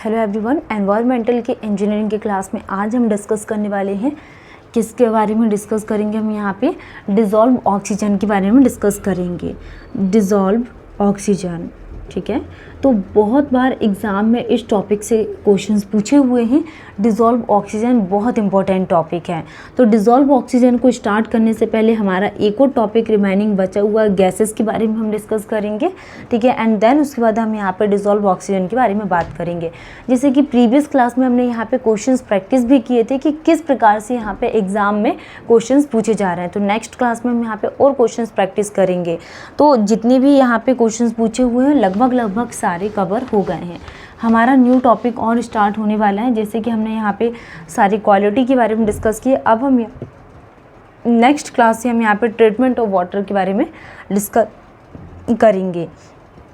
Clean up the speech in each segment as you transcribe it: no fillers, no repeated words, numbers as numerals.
Hello everyone, environmental के engineering की class में आज हम डिस्कस करने वाले हैं। किसके बारे में डिस्कस करेंगे? हम यहाँ पे डिज़ोल्व ऑक्सीजन के बारे में डिस्कस करेंगे। डिज़ोल्व ऑक्सीजन, ठीक है। तो बहुत बार एग्ज़ाम में इस टॉपिक से क्वेश्चंस पूछे हुए हैं। डिज़ोल्व ऑक्सीजन बहुत इंपॉर्टेंट टॉपिक है। तो डिज़ोल्व ऑक्सीजन को स्टार्ट करने से पहले हमारा एक और टॉपिक रिमेनिंग बचा हुआ गैसेस के बारे में हम डिस्कस करेंगे, ठीक है। एंड देन उसके बाद हम यहाँ पे डिज़ोल्व ऑक्सीजन के बारे में बात करेंगे। जैसे कि प्रीवियस क्लास में हमने यहाँ पे क्वेश्चंस प्रैक्टिस भी किए थे कि किस प्रकार से यहाँ पे एग्ज़ाम में क्वेश्चंस पूछे जा रहे हैं। तो नेक्स्ट क्लास में हम यहाँ पे और क्वेश्चंस प्रैक्टिस करेंगे। तो जितने भी यहाँ पे क्वेश्चंस पूछे हुए हैं लगभग सारे कवर हो गए हैं। हमारा न्यू टॉपिक और स्टार्ट होने वाला है। जैसे कि हमने यहाँ पे सारी क्वालिटी के बारे में डिस्कस किए। अब हम नेक्स्ट क्लास से हम यहाँ पे ट्रीटमेंट ऑफ वाटर के बारे में डिस्कस करेंगे।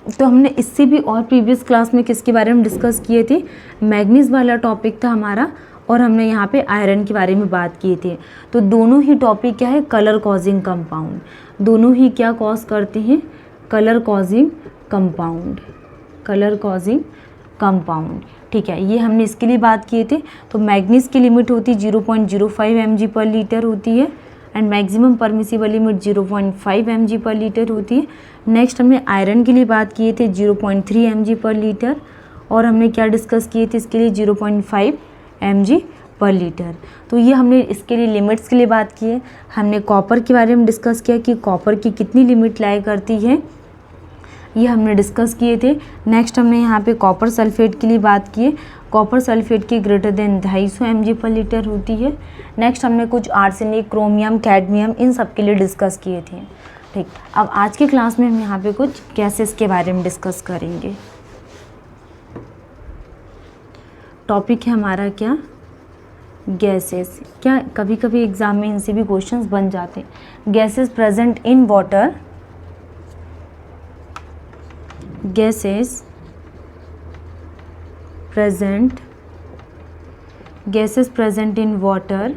तो हमने इससे भी और प्रीवियस क्लास में किसके बारे में डिस्कस किए थे? मैग्नीज वाला टॉपिक था हमारा, और हमने यहाँ पे आयरन के बारे में बात किए थे। तो दोनों ही टॉपिक क्या है? Colour causing compound. दोनों ही क्या कॉज करते हैं? Colour causing compound. Colour causing compound, ठीक है। ये हमने इसके लिए बात किए थे। तो मैग्नीज की लिमिट होती 0.05 mg पर लीटर होती है, and maximum permissible limit 0.5 mg per litre होती है। नेक्स्ट हमने आयरन के लिए बात किए थे 0.3 mg पर लीटर, और हमने क्या डिस्कस किए थे इसके लिए? 0.5 mg पर लीटर। तो ये हमने इसके लिए लिमिट्स के लिए बात की है। हमने कॉपर के बारे में डिस्कस किया कि कॉपर की कितनी लिमिट लाया करती है, ये हमने डिस्कस किए थे। नेक्स्ट हमने यहाँ पे कॉपर सल्फेट के लिए बात की है। कॉपर सल्फेट की greater than 250 mg per litre होती है। नेक्स्ट हमने कुछ आर्सेनिक, क्रोमियम, कैडमियम इन सब के लिए डिस्कस किए थे, ठीक। अब आज की क्लास में हम यहाँ पे कुछ गैसेस के बारे में डिस्कस करेंगे। टॉपिक है हमारा क्या? गैसेस। क्या कभी कभी एग्जाम में इनसे भी क्वेश्चंस बन जाते हैं। Gases present in water, gases present in water.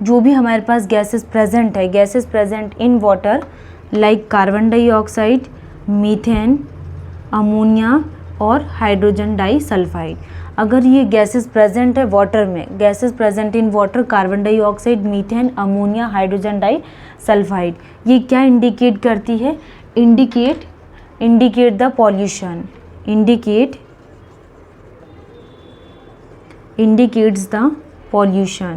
जो भी हमारे पास गैसेस प्रेजेंट है, gases present in water like carbon dioxide, methane, ammonia और हाइड्रोजन डाइसल्फाइड। अगर ये गैसेस प्रेजेंट है वाटर में, gases present in water, carbon dioxide, methane, ammonia, hydrogen disulphide, ये क्या इंडिकेट करती है? indicate the pollution, indicates the pollution।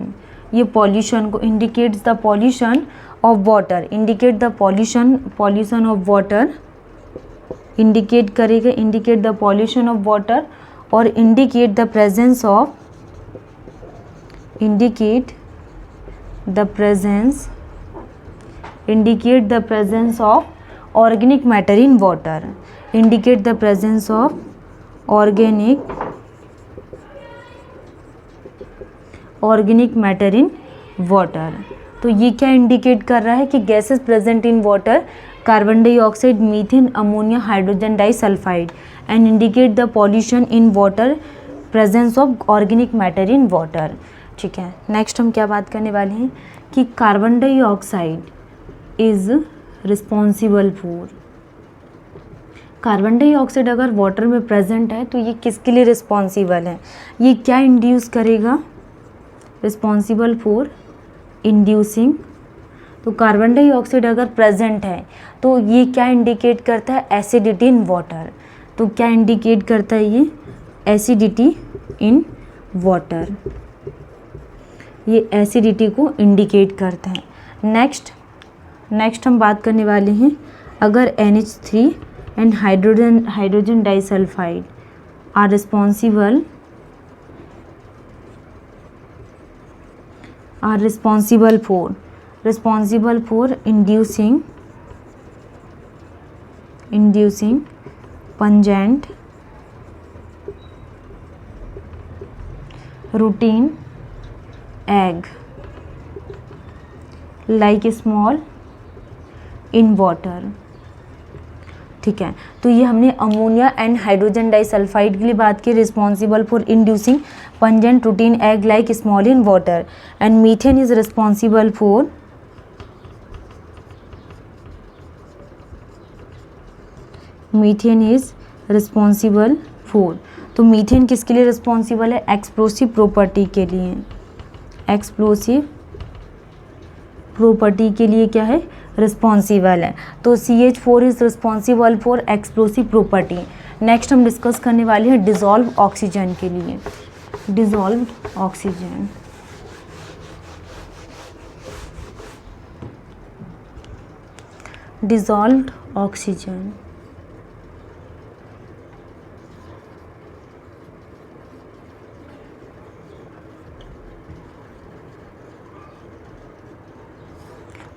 ये pollution को indicates the pollution of water, indicate the pollution of water, indicate करेगा, indicate the pollution of water, और indicate the presence of organic matter in water, indicate the presence of organic matter in water। तो ये क्या indicate कर रहा है कि gases present in water, carbon dioxide, methane, ammonia, hydrogen disulphide, and indicate the pollution in water, presence of organic matter in water, ठीक है। Next हम क्या बात करने वाले हैं कि carbon dioxide is responsible for. Carbon dioxide अगर वाटर में प्रेजेंट है तो ये किसके लिए रिस्पॉन्सिबल है? ये क्या इंड्यूस करेगा? Responsible for inducing. तो कार्बन डाइऑक्साइड अगर प्रेजेंट है तो ये क्या इंडिकेट करता है? Acidity in water. तो क्या इंडिकेट करता है ये? Acidity in water. ये एसिडिटी को इंडिकेट करता है। नेक्स्ट हम बात करने वाले हैं, अगर NH3 and hydrogen disulphide are responsible for inducing pungent routine egg like small in water, ठीक है। तो ये हमने अमोनिया एंड हाइड्रोजन डाइसल्फाइड के लिए बात की, responsible for inducing pungent routine egg like small in water, and methane is responsible for methane is responsible for. तो मीथेन किसके लिए रिस्पॉन्सिबल है? एक्सप्लोसिव प्रॉपर्टी के लिए। एक्सप्लोसिव प्रॉपर्टी के लिए क्या है? रिस्पॉन्सिबल है। तो CH4 is responsible for explosive property. Next हम डिस्कस करने वाले हैं डिसॉल्व ऑक्सीजन के लिए। Dissolve oxygen, dissolved oxygen.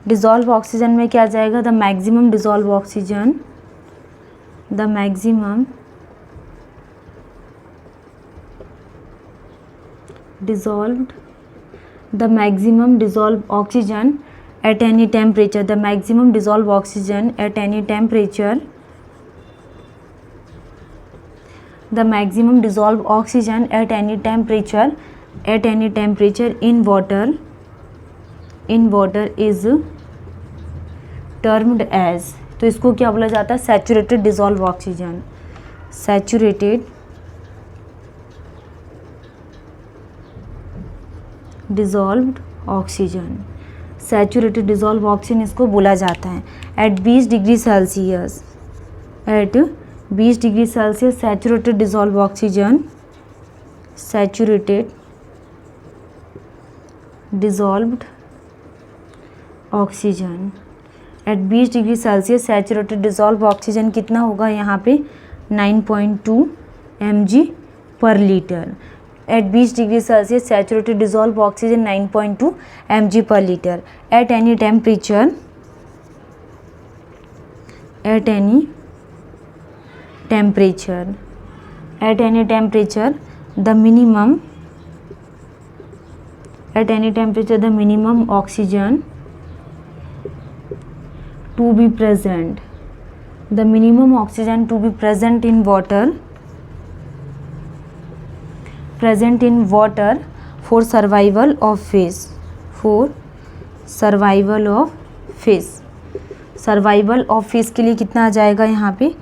Dissolve oxygen में क्या जाएगा? The maximum dissolve oxygen, the maximum dissolved, the maximum dissolved oxygen at any temperature, the maximum dissolved oxygen at any temperature, the maximum dissolved oxygen at any temperature, at any temperature in water is termed as, तो इसको क्या बोला जाता है? Saturated dissolve oxygen. Saturated dissolved oxygen, saturated dissolve oxygen इसको बोला जाता है। At 20 degree Celsius, at 20 degree Celsius saturated dissolve oxygen, saturated dissolved oxygen at 20 degree Celsius saturated dissolve oxygen कितना होगा यहाँ पे? 9.2 mg per litre. At 20 degree Celsius saturated dissolve oxygen 9.2 mg per litre. At any temperature, at any temperature, at any temperature the minimum, at any temperature the minimum oxygen to be present, the minimum oxygen to be present in water, present in water for survival of fish, for survival of fish, survival of fish के लिए कितना आ जाएगा यहाँ पे?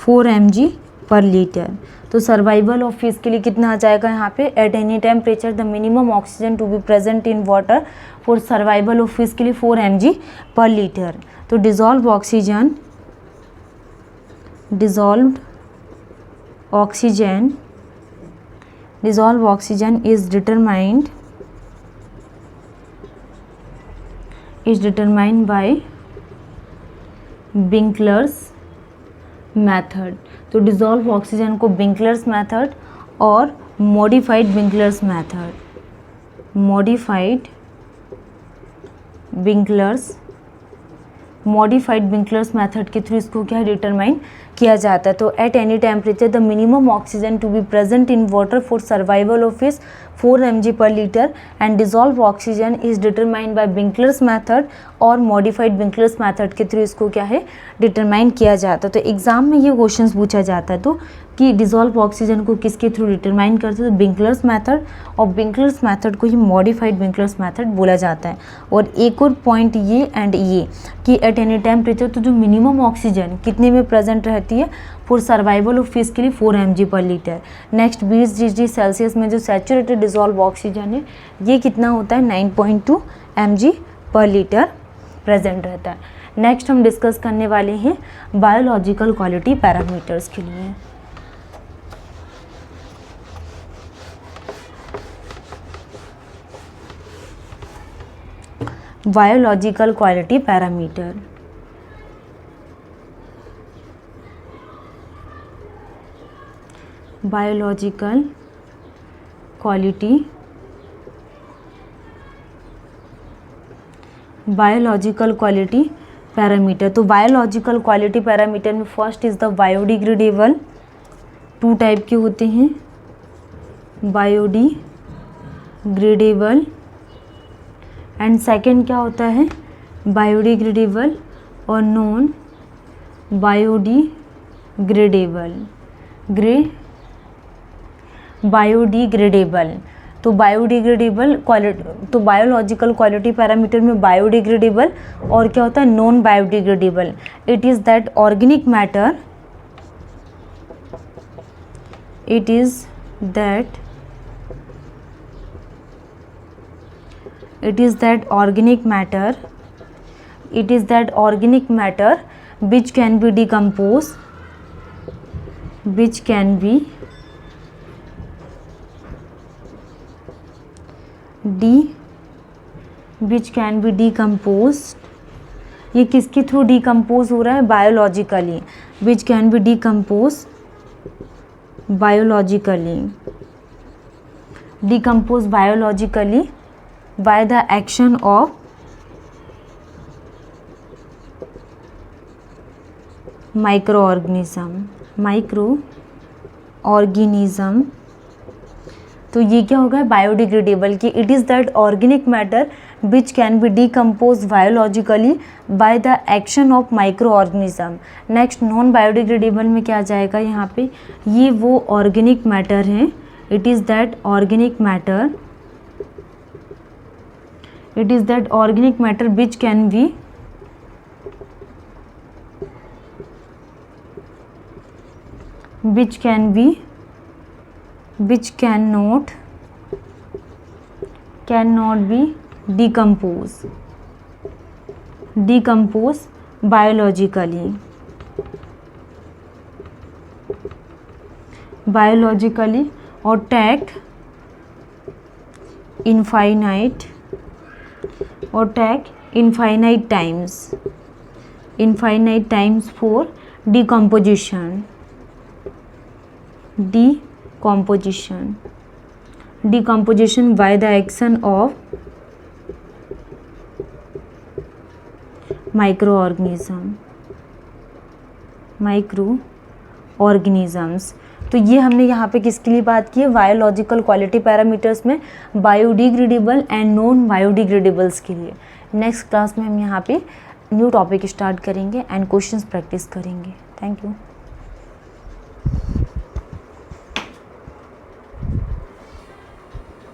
4 mg per litre. तो survival of fish के लिए कितना आ जाएगा यहाँ पे? At any temperature the minimum oxygen to be present in water for survival of fish के लिए 4 mg पर लीटर। तो dissolve oxygen, dissolved oxygen, dissolve oxygen is determined by Winkler's method. तो डिसॉल्व ऑक्सीजन को Winkler's method और modified Winkler's method, modified Winkler's method के through इसको क्या determine किया जाता है। तो at any temperature the minimum oxygen to be present in water for survival of fish 4 mg per litre and dissolve oxygen is determined by Winkler's method और modified Winkler's method के through इसको क्या है? Determine किया जाता है। तो exam में ये क्वेश्चंस पूछा जाता है तो कि डिसॉल्व ऑक्सीजन को किसके थ्रू डिटरमाइन करते हैं? तो बिंकलर्स मेथड, और बिंकलर्स मेथड को ही मॉडिफाइड बिंकलर्स मेथड बोला जाता है। और एक और पॉइंट ये एंड ये कि एट एनी टेम्परेचर, तो जो मिनिमम ऑक्सीजन कितने में प्रेजेंट रहती है? फॉर सर्वाइवल ऑफ फिश के लिए 4 mg per litre. Next 20 degree Celsius में जो सैचुरेटेड डिसॉल्व ऑक्सीजन है ये कितना होता है? 9.2 mg पर लीटर प्रेजेंट रहता है। नेक्स्ट हम डिस्कस करने वाले हैं बायोलॉजिकल क्वालिटी पैरामीटर्स के लिए। Biological quality parameter, biological quality, biological quality parameter. तो बायोलॉजिकल क्वालिटी पैरामीटर में first is the biodegradable, 2 type के होते हैं, बायोडिग्रेडेबल एंड सेकंड क्या होता है? बायोडिग्रेडेबल और नॉन बायोडिग्रेडेबल, बायोडिग्रेडेबल। तो बायोडिग्रेडेबल क्वालिटी, तो बायोलॉजिकल क्वालिटी पैरामीटर में बायोडिग्रेडेबल और क्या होता है? Non biodegradable. It is that organic matter, it is that organic matter, which can be decomposed, ये किसके थ्रू डिकम्पोज हो रहा है? Biologically, which can be decompose biologically by the action of microorganism। तो ये क्या होगा? बायोडिग्रेडेबल की it is that organic matter which can be decompose biologically by the action of micro organism. Next non biodegradable में क्या आ जाएगा यहाँ पे? ये वो ऑर्गेनिक मैटर हैं, it is that organic matter which cannot be decomposed biologically or take infinite times for decomposition by the action of microorganisms। तो ये हमने यहाँ पे किसके लिए बात की है? बायोलॉजिकल क्वालिटी पैरामीटर्स में बायोडिग्रेडेबल एंड नॉन बायोडिग्रेडेबल्स के लिए। नेक्स्ट क्लास में हम यहाँ पे न्यू टॉपिक स्टार्ट करेंगे एंड क्वेश्चंस प्रैक्टिस करेंगे। Thank you.